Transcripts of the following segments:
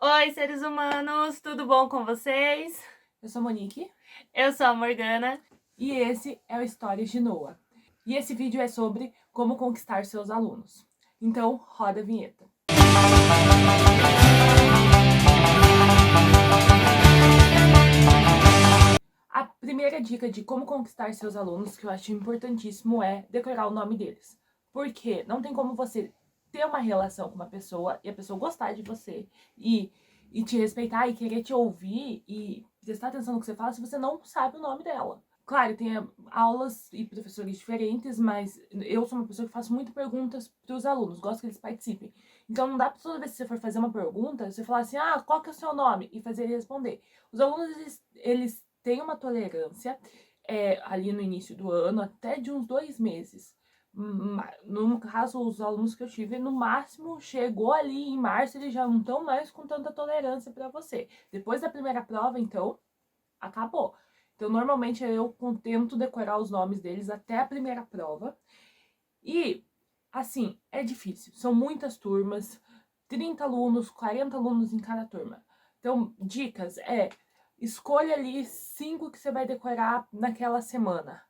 Oi, seres humanos, tudo bom com vocês? Eu sou a Monique Eu sou a Morgana. e esse é o Histórias de Noah. E esse vídeo é sobre como conquistar seus alunos. Então, roda a vinheta. A primeira dica de como conquistar seus alunos, que eu acho importantíssimo, é decorar o nome deles. Porque não tem como você ter uma relação com uma pessoa e a pessoa gostar de você e te respeitar e querer te ouvir e prestar atenção no que você fala se você não sabe o nome dela. Claro, tem aulas e professores diferentes, mas eu sou uma pessoa que faço muitas perguntas para os alunos, gosto que eles participem. Então não dá para toda vez que você for fazer uma pergunta, você falar assim, qual que é o seu nome? E fazer ele responder. Os alunos, eles têm uma tolerância ali no início do ano, até de uns 2 meses. No caso, os alunos que eu tive, no máximo, chegou ali em março, eles já não estão mais com tanta tolerância para você. Depois da primeira prova, então, acabou. Então, normalmente eu tento decorar os nomes deles até a primeira prova. E, assim, é difícil. São muitas turmas, 30 alunos, 40 alunos em cada turma. Então, dicas escolha ali 5 que você vai decorar naquela semana,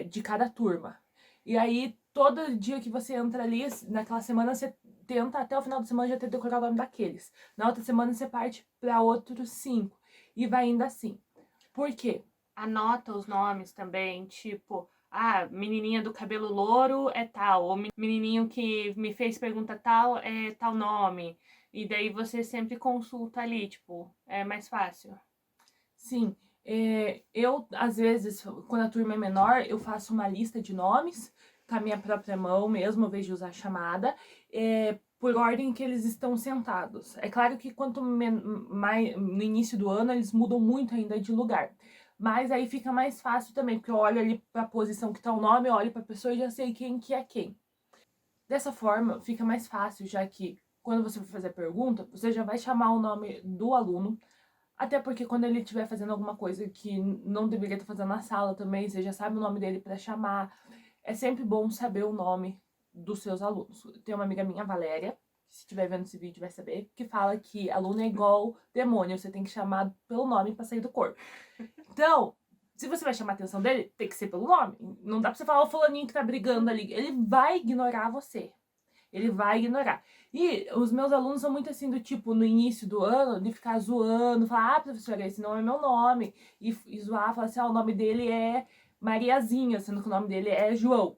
de cada turma. E aí, todo dia que você entra ali, naquela semana, você tenta até o final da semana já ter decorado o nome daqueles. Na outra semana, você parte para outros 5. E vai indo assim. Por quê? Anota os nomes também, tipo, menininha do cabelo louro é tal, ou menininho que me fez pergunta tal é tal nome. E daí você sempre consulta ali, tipo, é mais fácil. Sim, eu, às vezes, quando a turma é menor, eu faço uma lista de nomes com a minha própria mão mesmo, ao invés de usar chamada, por ordem que eles estão sentados. É claro que quanto mais no início do ano, eles mudam muito ainda de lugar. Mas aí fica mais fácil também, porque eu olho ali para a posição que está o nome, eu olho para a pessoa e já sei quem que é quem. Dessa forma, fica mais fácil, já que quando você for fazer a pergunta, você já vai chamar o nome do aluno, até porque quando ele estiver fazendo alguma coisa que não deveria estar fazendo na sala também, você já sabe o nome dele para chamar. É sempre bom saber o nome dos seus alunos. Tem uma amiga minha, Valéria, que se estiver vendo esse vídeo vai saber, que fala que aluno é igual demônio, você tem que chamar pelo nome para sair do corpo. Então, se você vai chamar a atenção dele, tem que ser pelo nome. Não dá pra você falar o fulaninho que tá brigando ali. Ele vai ignorar você. Ele vai ignorar. E os meus alunos são muito assim, do tipo, no início do ano, de ficar zoando, falar, professora, esse não é meu nome. E zoar, falar assim, o nome dele é Mariazinha, sendo que o nome dele é João,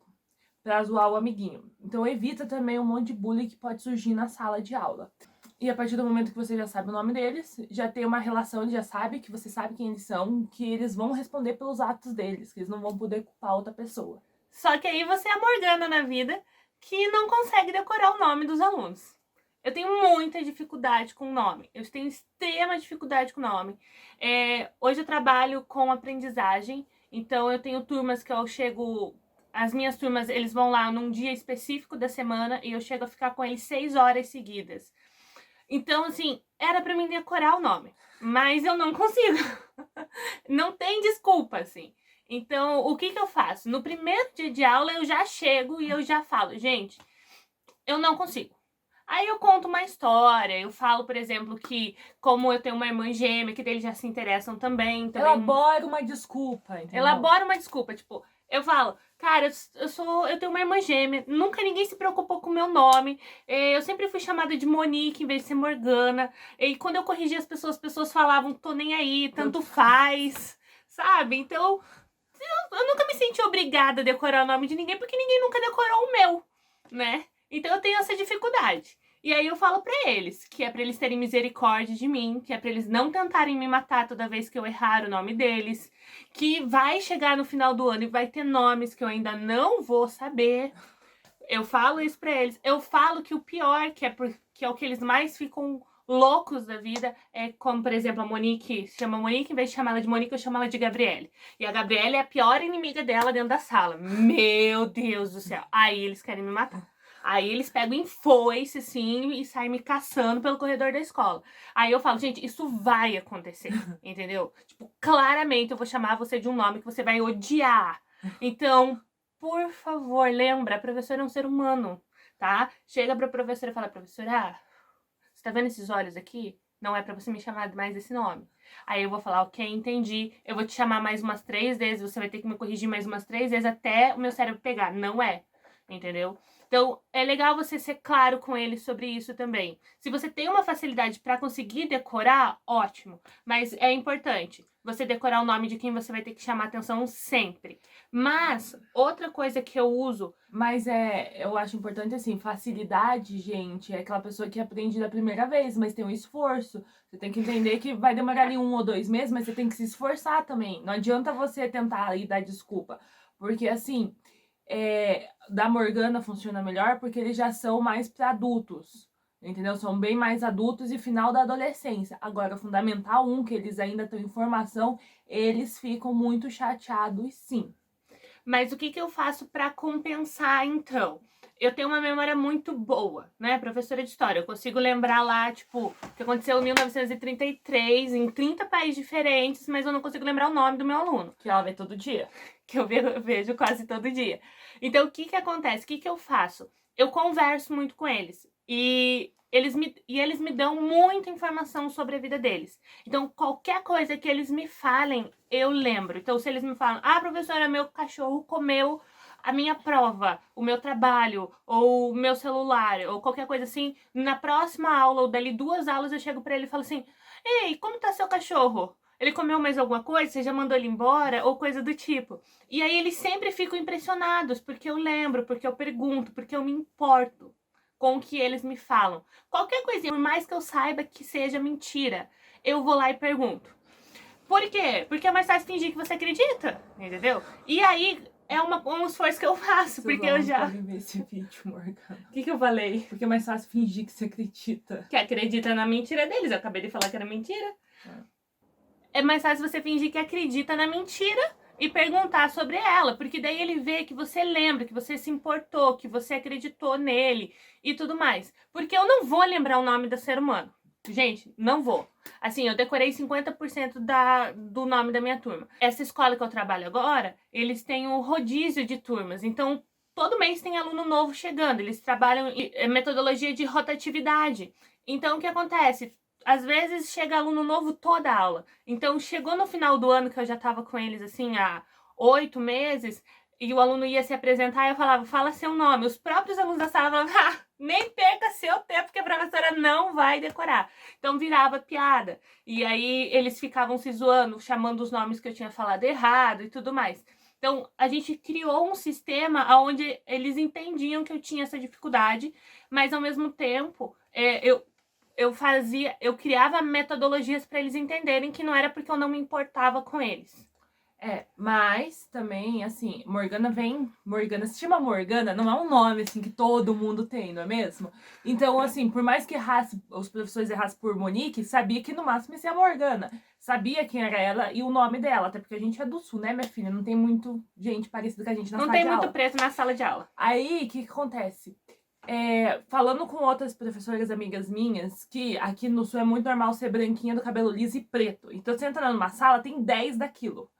pra zoar o amiguinho. Então evita também um monte de bullying que pode surgir na sala de aula. E a partir do momento que você já sabe o nome deles, já tem uma relação, ele já sabe que você sabe quem eles são, que eles vão responder pelos atos deles, que eles não vão poder culpar outra pessoa. Só que aí você é a Morgana na vida que não consegue decorar o nome dos alunos. Eu tenho muita dificuldade com o nome. Eu tenho extrema dificuldade com o nome. Hoje eu trabalho com aprendizagem, então eu tenho turmas que eu chego. As minhas turmas, eles vão lá num dia específico da semana e eu chego a ficar com eles 6 horas seguidas. Então, assim, era pra mim decorar o nome, mas eu não consigo. Não tem desculpa, assim. Então, o que eu faço? No primeiro dia de aula, eu já chego e eu já falo, gente, eu não consigo. Aí eu conto uma história, eu falo, por exemplo, que como eu tenho uma irmã gêmea, que eles já se interessam também. Elabora uma desculpa, entendeu? Elabora uma desculpa, tipo, eu falo, cara, eu tenho uma irmã gêmea, nunca ninguém se preocupou com o meu nome, eu sempre fui chamada de Monique em vez de ser Morgana, e quando eu corrigia as pessoas falavam, tô nem aí, tanto faz, sabe? Então, eu nunca me senti obrigada a decorar o nome de ninguém, porque ninguém nunca decorou o meu, né? Então eu tenho essa dificuldade. E aí eu falo pra eles, que é pra eles terem misericórdia de mim, que é pra eles não tentarem me matar toda vez que eu errar o nome deles, que vai chegar no final do ano e vai ter nomes que eu ainda não vou saber. Eu falo isso pra eles. Eu falo que o pior, que é o que eles mais ficam loucos da vida, é como, por exemplo, a Monique se chama Monique, em vez de chamar ela de Monique, eu chamo ela de Gabriele. E a Gabriele é a pior inimiga dela dentro da sala. Meu Deus do céu. Aí eles querem me matar. Aí eles pegam em foice, assim, e saem me caçando pelo corredor da escola. Aí eu falo, gente, isso vai acontecer, entendeu? Tipo, claramente eu vou chamar você de um nome que você vai odiar. Então, por favor, lembra, a professora é um ser humano, tá? Chega pra professora e fala, professora, você tá vendo esses olhos aqui? Não é pra você me chamar mais desse nome. Aí eu vou falar, ok, entendi. Eu vou te chamar mais umas 3 vezes, você vai ter que me corrigir mais umas 3 vezes até o meu cérebro pegar. Não é, entendeu? Então, é legal você ser claro com ele sobre isso também. Se você tem uma facilidade pra conseguir decorar, ótimo. Mas é importante você decorar o nome de quem você vai ter que chamar atenção sempre. Mas, outra coisa que eu uso. Mas eu acho importante assim, facilidade, gente, é aquela pessoa que aprende da primeira vez, mas tem um esforço. Você tem que entender que vai demorar ali 1 ou 2 meses, mas você tem que se esforçar também. Não adianta você tentar e dar desculpa. Porque assim, da Morgana funciona melhor porque eles já são mais para adultos. Entendeu? São bem mais adultos e final da adolescência. Agora, o Fundamental 1, que eles ainda estão em formação, eles ficam muito chateados, sim. Mas o que eu faço pra compensar, então? Eu tenho uma memória muito boa, né? Professora de história. Eu consigo lembrar lá, tipo, o que aconteceu em 1933, em 30 países diferentes, mas eu não consigo lembrar o nome do meu aluno. Que ela vê todo dia. Que eu vejo quase todo dia. Então, o que acontece? O que eu faço? Eu converso muito com eles. E eles me dão muita informação sobre a vida deles. Então, qualquer coisa que eles me falem, eu lembro. Então, se eles me falam, professora, meu cachorro comeu a minha prova, o meu trabalho, ou o meu celular, ou qualquer coisa assim, na próxima aula, ou dali 2 aulas, eu chego pra ele e falo assim, ei, como tá seu cachorro? Ele comeu mais alguma coisa? Você já mandou ele embora? Ou coisa do tipo. E aí eles sempre ficam impressionados, porque eu lembro, porque eu pergunto, porque eu me importo com o que eles me falam. Qualquer coisinha, por mais que eu saiba que seja mentira, eu vou lá e pergunto. Por quê? Porque é mais fácil fingir que você acredita, entendeu? E aí é um esforço que eu faço, porque eu já... Pode ver esse vídeo, Morgana. O que eu falei? Porque é mais fácil fingir que você acredita. Que acredita na mentira deles. Eu acabei de falar que era mentira. É mais fácil você fingir que acredita na mentira e perguntar sobre ela, porque daí ele vê que você lembra, que você se importou, que você acreditou nele e tudo mais. Porque eu não vou lembrar o nome do ser humano. Gente, não vou. Assim, eu decorei 50% do nome da minha turma. Essa escola que eu trabalho agora, eles têm um rodízio de turmas, então todo mês tem aluno novo chegando. Eles trabalham em metodologia de rotatividade. Então, o que acontece? Às vezes chega aluno novo toda aula. Então, chegou no final do ano, que eu já tava com eles, assim, há 8 meses, e o aluno ia se apresentar, e eu falava, fala seu nome. Os próprios alunos da sala falavam, nem perca seu tempo, que a professora não vai decorar. Então, virava piada. E aí, eles ficavam se zoando, chamando os nomes que eu tinha falado errado e tudo mais. Então, a gente criou um sistema onde eles entendiam que eu tinha essa dificuldade, mas, ao mesmo tempo, eu criava metodologias para eles entenderem que não era porque eu não me importava com eles. Mas também, assim, Morgana, se chama Morgana, não é um nome, assim, que todo mundo tem, não é mesmo? Então, assim, por mais que os professores errassem por Monique, sabia que no máximo ia ser a Morgana. Sabia quem era ela e o nome dela, até porque a gente é do Sul, né, minha filha? Não tem muito gente parecida com a gente na sala de aula. Não tem muito preto na sala de aula. Aí, o que acontece? Falando com outras professoras amigas minhas, que aqui no Sul é muito normal ser branquinha do cabelo liso e preto. Então, você entra numa sala, tem 10 daquilo.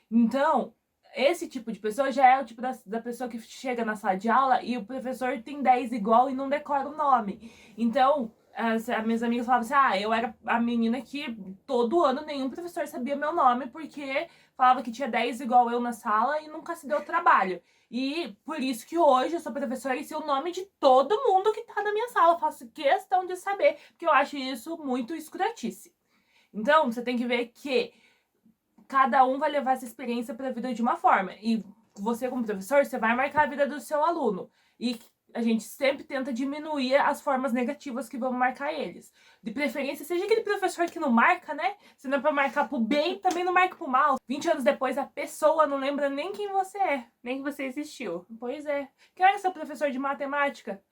Então, esse tipo de pessoa já é o tipo da pessoa que chega na sala de aula e o professor tem 10 igual e não decora o nome. Então, as minhas amigas falavam assim, eu era a menina que todo ano nenhum professor sabia meu nome, porque falava que tinha 10 igual eu na sala e nunca se deu trabalho. E por isso que hoje eu sou professora e sei o nome de todo mundo que tá na minha sala. Eu faço questão de saber, porque eu acho isso muito escrotice. Então, você tem que ver que cada um vai levar essa experiência para a vida de uma forma. E você, como professor, você vai marcar a vida do seu aluno. E a gente sempre tenta diminuir as formas negativas que vão marcar eles. De preferência, seja aquele professor que não marca, né? Se não é pra marcar pro bem, também não marca pro mal. 20 anos depois, a pessoa não lembra nem quem você é. Nem que você existiu. Pois é. Quem era seu professor de matemática?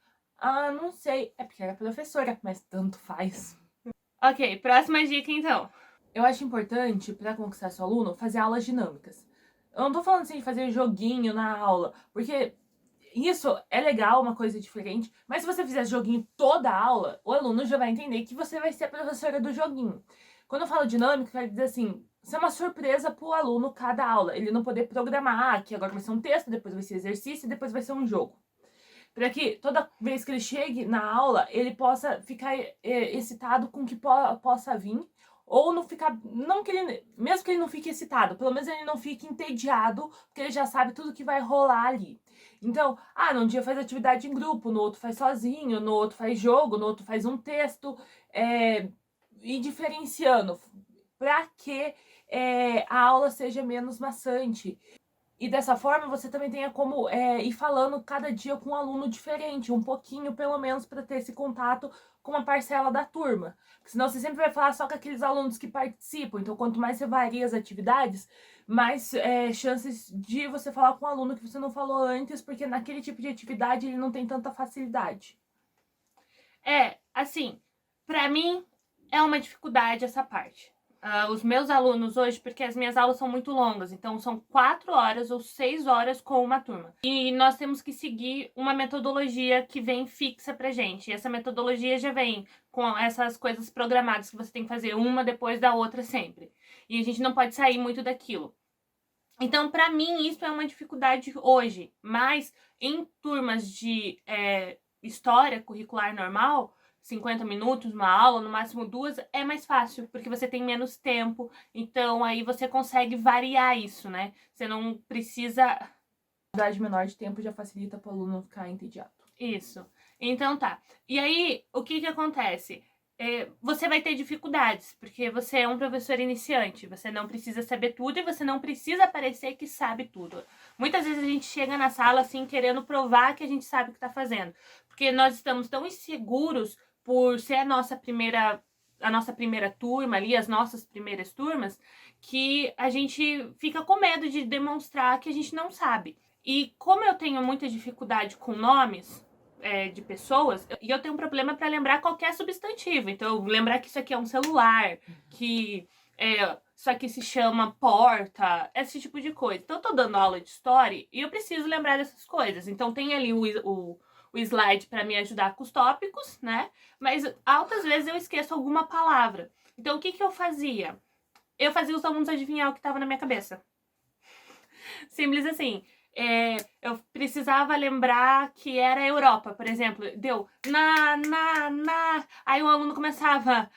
Não sei. É porque era professora, mas tanto faz. Ok, próxima dica então. Eu acho importante, para conquistar seu aluno, fazer aulas dinâmicas. Eu não tô falando assim de fazer joguinho na aula, porque isso é legal, uma coisa diferente, mas se você fizer joguinho toda a aula, o aluno já vai entender que você vai ser a professora do joguinho. Quando eu falo dinâmico, quer dizer assim, ser uma surpresa pro aluno cada aula. Ele não poder programar, que agora vai ser um texto, depois vai ser exercício, depois vai ser um jogo. para que toda vez que ele chegue na aula, ele possa ficar excitado com o que possa vir, ou não ficar, não que ele, mesmo que ele não fique excitado, pelo menos ele não fique entediado, porque ele já sabe tudo que vai rolar ali. Então, num dia faz atividade em grupo, no outro faz sozinho, no outro faz jogo, no outro faz um texto, e diferenciando, para que a aula seja menos maçante. E dessa forma você também tenha como ir falando cada dia com um aluno diferente, um pouquinho pelo menos, para ter esse contato com uma parcela da turma. Porque senão você sempre vai falar só com aqueles alunos que participam. Então, quanto mais você varia as atividades, mais chances de você falar com um aluno que você não falou antes, porque naquele tipo de atividade ele não tem tanta facilidade. Assim, pra mim é uma dificuldade essa parte. Os meus alunos hoje, porque as minhas aulas são muito longas, então são 4 horas ou 6 horas com uma turma. E nós temos que seguir uma metodologia que vem fixa pra gente. E essa metodologia já vem com essas coisas programadas que você tem que fazer uma depois da outra sempre. E a gente não pode sair muito daquilo. Então, pra mim, isso é uma dificuldade hoje. Mas em turmas de história curricular normal, 50 minutos, uma aula, no máximo 2, é mais fácil, porque você tem menos tempo, então aí você consegue variar isso, né? Você não precisa... A quantidade menor de tempo já facilita para o aluno não ficar entediado. Isso. Então tá. E aí, o que acontece? Você vai ter dificuldades, porque você é um professor iniciante, você não precisa saber tudo e você não precisa parecer que sabe tudo. Muitas vezes a gente chega na sala assim, querendo provar que a gente sabe o que tá fazendo, porque nós estamos tão inseguros por ser a nossa primeira turma ali, as nossas primeiras turmas, que a gente fica com medo de demonstrar que a gente não sabe. E como eu tenho muita dificuldade com nomes de pessoas, e eu tenho um problema para lembrar qualquer substantivo. Então, lembrar que isso aqui é um celular, que isso aqui se chama porta, esse tipo de coisa. Então, eu tô dando aula de história e eu preciso lembrar dessas coisas. Então, tem ali o slide para me ajudar com os tópicos, né? Mas altas vezes eu esqueço alguma palavra. Então, o que eu fazia? Eu fazia os alunos adivinhar o que estava na minha cabeça. Simples assim. Eu precisava lembrar que era Europa, por exemplo. Deu na. Aí o aluno começava.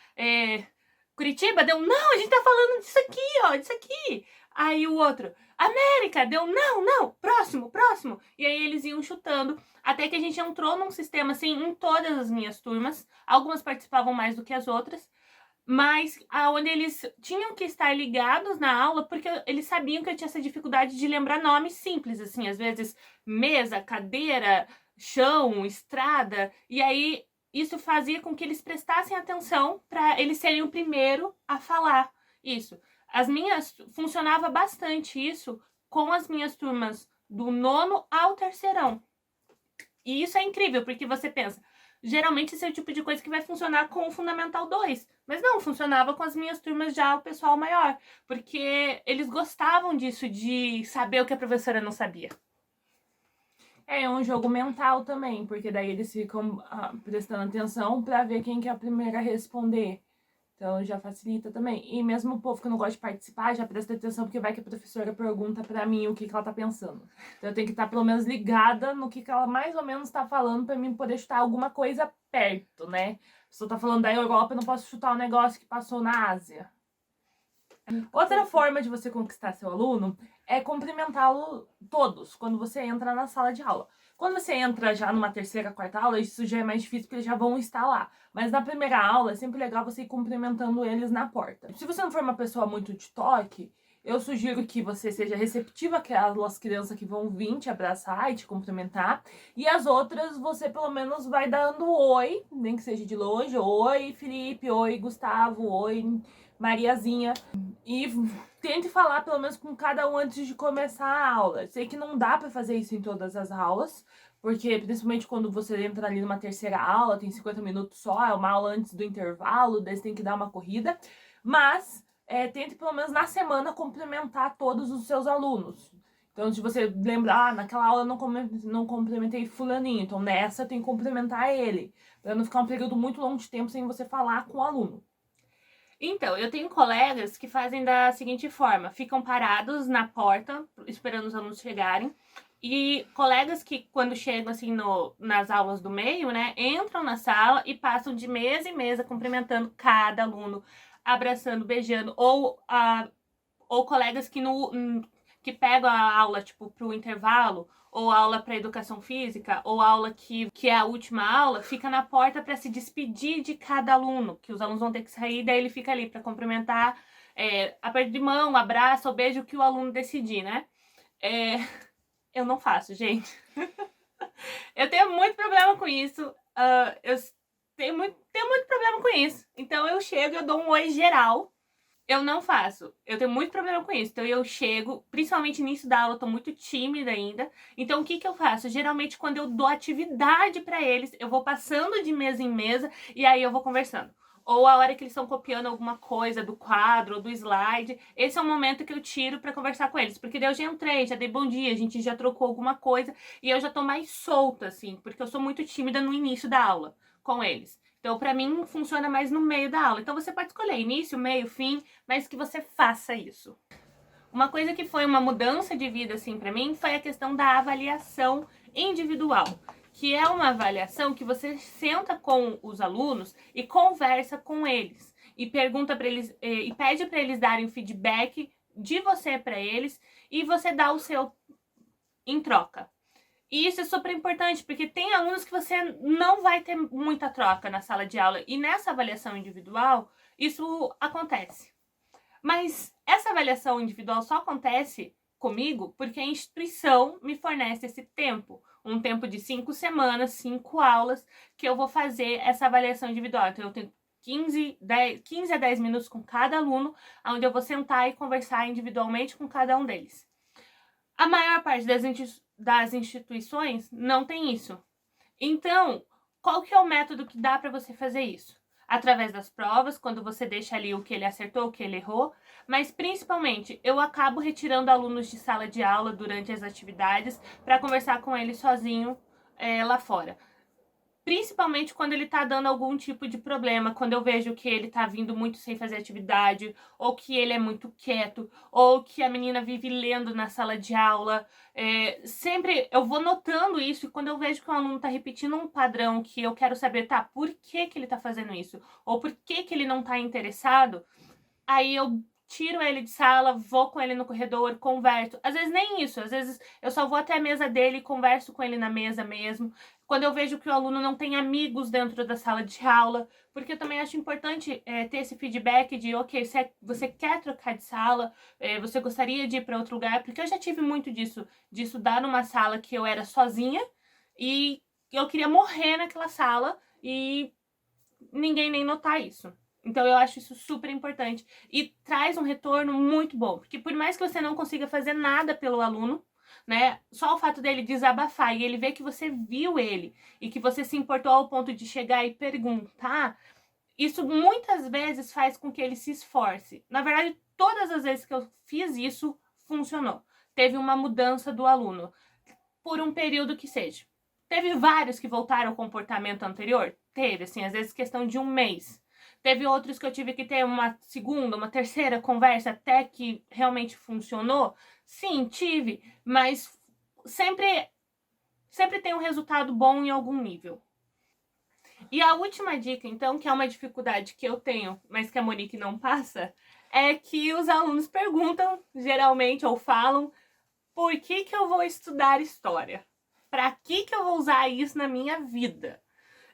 Curitiba, deu não, a gente tá falando disso aqui, ó, disso aqui. Aí o outro, América, deu não, próximo. E aí eles iam chutando, até que a gente entrou num sistema assim em todas as minhas turmas. Algumas participavam mais do que as outras, mas onde eles tinham que estar ligados na aula, porque eles sabiam que eu tinha essa dificuldade de lembrar nomes simples, assim, às vezes mesa, cadeira, chão, estrada, e aí isso fazia com que eles prestassem atenção para eles serem o primeiro a falar isso. Funcionava bastante isso com as minhas turmas do 9º ao 3º. E isso é incrível, porque você pensa, geralmente esse é o tipo de coisa que vai funcionar com o Fundamental 2. Mas não, funcionava com as minhas turmas já, o pessoal maior. Porque eles gostavam disso, de saber o que a professora não sabia. É um jogo mental também, porque daí eles ficam prestando atenção pra ver quem que é a primeira a responder. Então já facilita também. E mesmo o povo que não gosta de participar, já presta atenção, porque vai que a professora pergunta pra mim o que ela tá pensando. Então eu tenho que estar pelo menos ligada no que ela mais ou menos tá falando pra mim poder chutar alguma coisa perto, né? A pessoa tá falando da Europa, eu não posso chutar um negócio que passou na Ásia. Outra forma de você conquistar seu aluno é cumprimentá-lo todos quando você entra na sala de aula. Quando você entra já numa 3ª, 4ª aula, isso já é mais difícil porque eles já vão estar lá. Mas na primeira aula é sempre legal você ir cumprimentando eles na porta. Se você não for uma pessoa muito de toque, eu sugiro que você seja receptiva àquelas crianças que vão vir te abraçar e te cumprimentar. E as outras, você pelo menos vai dando oi, nem que seja de longe. Oi, Felipe. Oi, Gustavo. Oi, Mariazinha. E tente falar pelo menos com cada um antes de começar a aula. Sei que não dá pra fazer isso em todas as aulas, porque principalmente quando você entra ali numa 3ª aula, tem 50 minutos só, é uma aula antes do intervalo, daí você tem que dar uma corrida. Mas tente pelo menos na semana cumprimentar todos os seus alunos. Então, se você lembrar, naquela aula eu não cumprimentei fulaninho, então nessa tem que cumprimentar ele, pra não ficar um período muito longo de tempo sem você falar com o aluno. Então, eu tenho colegas que fazem da seguinte forma, ficam parados na porta, esperando os alunos chegarem, E colegas que, quando chegam assim nas aulas do meio, né, entram na sala e passam de mesa em mesa cumprimentando cada aluno, abraçando, beijando, ou colegas que pegam a aula, tipo, pro intervalo, ou aula para educação física, ou aula que é a última aula, fica na porta para se despedir de cada aluno, que os alunos vão ter que sair, daí ele fica ali para cumprimentar, aperto de mão, abraço ou beijo, que o aluno decidir, né? É, eu não faço, gente. Eu tenho muito problema com isso. Eu tenho muito problema com isso. Então eu chego, eu dou um oi geral. Eu não faço. Eu tenho muito problema com isso. Então eu chego, principalmente início da aula, eu tô muito tímida ainda. Então o que que eu faço? Geralmente quando eu dou atividade pra eles, eu vou passando de mesa em mesa e aí eu vou conversando. Ou a hora que eles estão copiando alguma coisa do quadro ou do slide, esse é o momento que eu tiro pra conversar com eles. Porque daí eu já entrei, já dei bom dia, a gente já trocou alguma coisa e eu já tô mais solta, assim, porque eu sou muito tímida no início da aula com eles. Então, pra mim, funciona mais no meio da aula. Então, você pode escolher início, meio, fim, mas que você faça isso. Uma coisa que foi uma mudança de vida, assim, pra mim, foi a questão da avaliação individual, que é uma avaliação que você senta com os alunos e conversa com eles e pergunta para eles e pede para eles darem feedback de você para eles e você dá o seu em troca. E isso é super importante, porque tem alunos que você não vai ter muita troca na sala de aula. E nessa avaliação individual, isso acontece. Mas essa avaliação individual só acontece comigo porque a instituição me fornece esse tempo. Um tempo de 5 semanas, 5 aulas, que eu vou fazer essa avaliação individual. Então, eu tenho 15 a 10 minutos com cada aluno, onde eu vou sentar e conversar individualmente com cada um deles. A maior parte das instituições não tem isso. Então, qual que é o método que dá para você fazer isso? Através das provas, quando você deixa ali o que ele acertou, o que ele errou, mas principalmente eu acabo retirando alunos de sala de aula durante as atividades para conversar com eles sozinho lá fora. Principalmente quando ele tá dando algum tipo de problema, quando eu vejo que ele tá vindo muito sem fazer atividade, ou que ele é muito quieto, ou que a menina vive lendo na sala de aula. Sempre eu vou notando isso, e quando eu vejo que o aluno tá repetindo um padrão que eu quero saber, tá, por que que ele tá fazendo isso? Ou por que que ele não tá interessado? Aí eu tiro ele de sala, vou com ele no corredor, converso. Às vezes nem isso, às vezes eu só vou até a mesa dele e converso com ele na mesa mesmo. Quando eu vejo que o aluno não tem amigos dentro da sala de aula, porque eu também acho importante ter esse feedback de, ok, você quer trocar de sala, você gostaria de ir para outro lugar, porque eu já tive muito disso, de estudar numa sala que eu era sozinha e eu queria morrer naquela sala e ninguém nem notar isso. Então eu acho isso super importante e traz um retorno muito bom, porque por mais que você não consiga fazer nada pelo aluno, né, só o fato dele desabafar e ele ver que você viu ele e que você se importou ao ponto de chegar e perguntar, isso muitas vezes faz com que ele se esforce. Na verdade, todas as vezes que eu fiz isso, funcionou. Teve uma mudança do aluno, por um período que seja. Teve vários que voltaram ao comportamento anterior? Teve, assim, às vezes questão de um mês. Teve outros que eu tive que ter uma segunda, uma terceira conversa até que realmente funcionou? Sim, tive, mas sempre tem um resultado bom em algum nível. E a última dica, então, que é uma dificuldade que eu tenho, mas que a Monique não passa, é que os alunos perguntam, geralmente, ou falam, por que que eu vou estudar história? Para que eu vou usar isso na minha vida?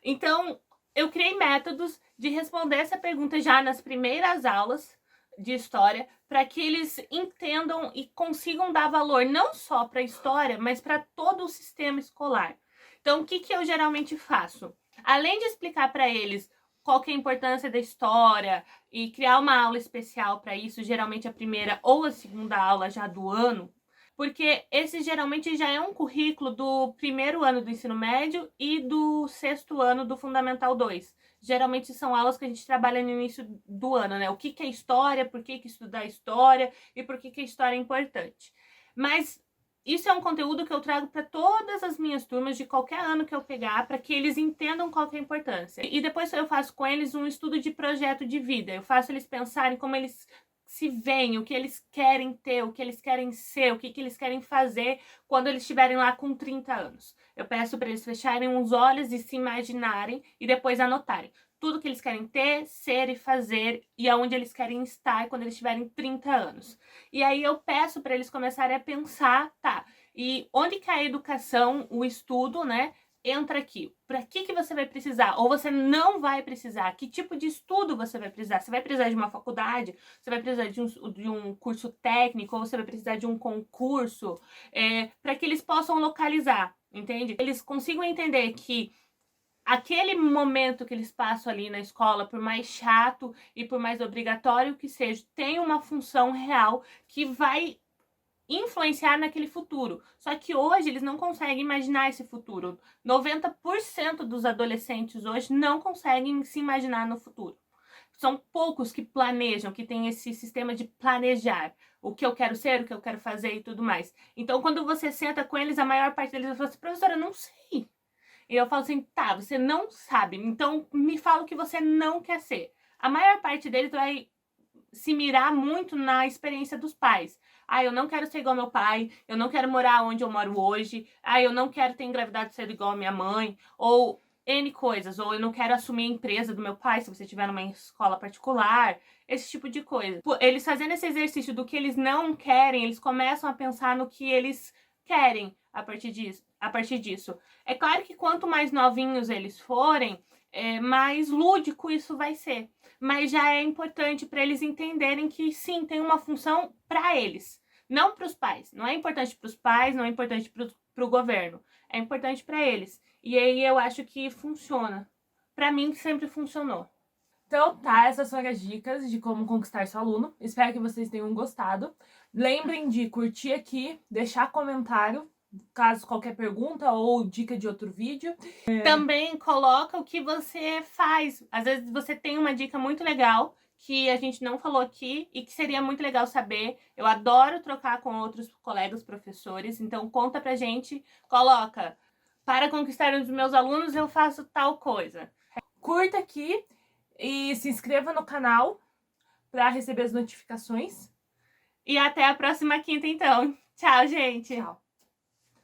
Então, eu criei métodos de responder essa pergunta já nas primeiras aulas de história, para que eles entendam e consigam dar valor não só para a história, mas para todo o sistema escolar. Então, o que eu geralmente faço? Além de explicar para eles qual que é a importância da história e criar uma aula especial para isso, geralmente a primeira ou a segunda aula já do ano, porque esse geralmente já é um currículo do primeiro ano do ensino médio e do sexto ano do Fundamental 2. Geralmente são aulas que a gente trabalha no início do ano, né? O que é história, por que estudar história e por que a história é importante. Mas isso é um conteúdo que eu trago para todas as minhas turmas de qualquer ano que eu pegar, para que eles entendam qual que é a importância. E depois eu faço com eles um estudo de projeto de vida. Eu faço eles pensarem como eles se veem, o que eles querem ter, o que eles querem ser, o que eles querem fazer quando eles estiverem lá com 30 anos. Eu peço para eles fecharem os olhos e se imaginarem e depois anotarem tudo que eles querem ter, ser e fazer e aonde eles querem estar quando eles tiverem 30 anos. E aí eu peço para eles começarem a pensar, tá, e onde que a educação, o estudo, né, entra aqui. Para que você vai precisar? Ou você não vai precisar? Que tipo de estudo você vai precisar? Você vai precisar de uma faculdade? Você vai precisar de um curso técnico? Ou você vai precisar de um concurso? Para que eles possam localizar, entende? Eles consigam entender que aquele momento que eles passam ali na escola, por mais chato e por mais obrigatório que seja, tem uma função real que vai influenciar naquele futuro. Só que hoje eles não conseguem imaginar esse futuro. 90% dos adolescentes hoje não conseguem se imaginar no futuro. São poucos que planejam, que têm esse sistema de planejar o que eu quero ser, o que eu quero fazer e tudo mais. Então, quando você senta com eles, a maior parte deles vai falar assim, professora, eu não sei. E eu falo assim, tá, você não sabe, então me fala o que você não quer ser. A maior parte deles vai se mirar muito na experiência dos pais. Ah, eu não quero ser igual ao meu pai, eu não quero morar onde eu moro hoje, ah, eu não quero ter engravidado cedo igual a minha mãe, ou N coisas, ou eu não quero assumir a empresa do meu pai se você estiver numa escola particular, esse tipo de coisa. Eles fazendo esse exercício do que eles não querem, eles começam a pensar no que eles querem a partir disso. É claro que quanto mais novinhos eles forem, mais lúdico isso vai ser. Mas já é importante para eles entenderem que sim, tem uma função para eles, não para os pais. Não é importante para os pais, não é importante para o governo. É importante para eles. E aí eu acho que funciona. Para mim sempre funcionou. Então tá, essas foram as dicas de como conquistar seu aluno. Espero que vocês tenham gostado. Lembrem de curtir aqui, deixar comentário, caso qualquer pergunta ou dica de outro vídeo. Também coloca o que você faz. Às vezes você tem uma dica muito legal que a gente não falou aqui e que seria muito legal saber. Eu adoro trocar com outros colegas professores, então conta pra gente, coloca, para conquistar os meus alunos eu faço tal coisa. Curta aqui e se inscreva no canal para receber as notificações. E até a próxima quinta, então. Tchau, gente! Tchau!